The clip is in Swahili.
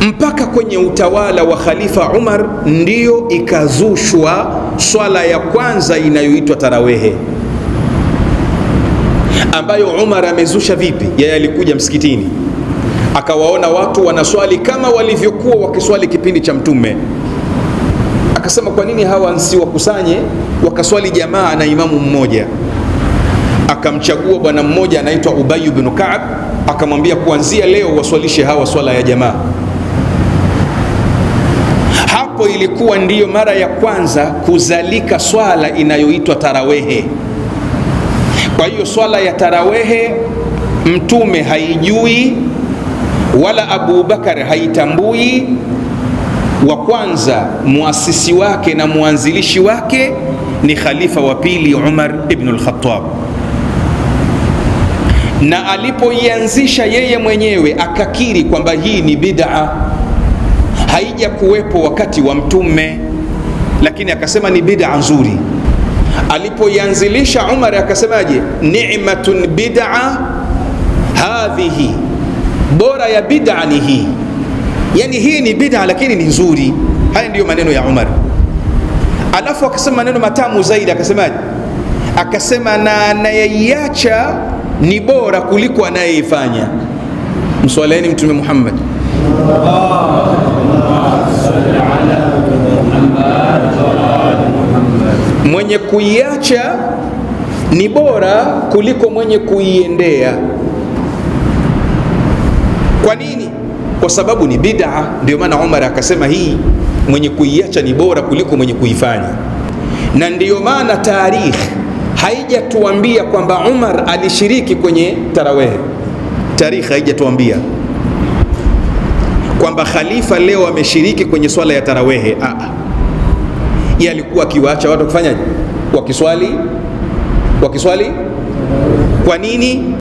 mpaka kwenye utawala wa Khalifa Umar ndiyo ikazushwa swala ya kwanza inayoitwa tarawehe, ambayo Umar amezusha vipi? Yeye alikuja msikitini akawaona watu wanaswali kama walivyokuwa wakiswali kipindi cha Mtume, akasema kwa nini hawa nsiwakusanye wakaswali jamaa na imamu mmoja? Akamchagua bwana mmoja anaitwa Ubay ibn Ka'b, akamwambia kuanzia leo waswalishe hawa swala ya jamaa. Hapo ilikuwa ndiyo mara ya kwanza kuzalika swala inayoitwa tarawehe. Kwa hiyo swala ya tarawehe Mtume haijui wala Abu Bakar haitambui. Wa kwanza muasisi wake na muanzilishi wake ni khalifa wa pili Umar ibn al-Khattab, na alipoianzisha yeye mwenyewe akakiri kwamba hii ni bid'a, haija kuwepo wakati wa Mtume, lakini akasema ni bid'a nzuri. Alipoianzilisha Umar akasemaje? Ni'matun bid'a hadhihi, bora ya bid'a ni hii, yani hii ni bid'a lakini ni nzuri. Haya ndiyo maneno ya Umar. Alafu akasema maneno matamu zaidi, akasemaje? Akasema na anayeiacha ni bora kuliko anayeifanya. Mswaleni Mtume Muhammad. Mwenye kuiacha ni bora kuliko mwenye kuiendea. Kwa nini? Kwa sababu ni bid'a. Ndio maana Umar akasema hii mwenye kuiacha ni bora kuliko mwenye kuifanya. Na ndiyo maana tarikh haijatuambia kwamba Umar alishiriki kwenye tarawih. Tarikh haijatuambia kwamba khalifa leo ameshiriki kwenye swala ya tarawehe. Yeye alikuwa akiwaacha watu kufanyaje? Wakiswali. Kwa nini?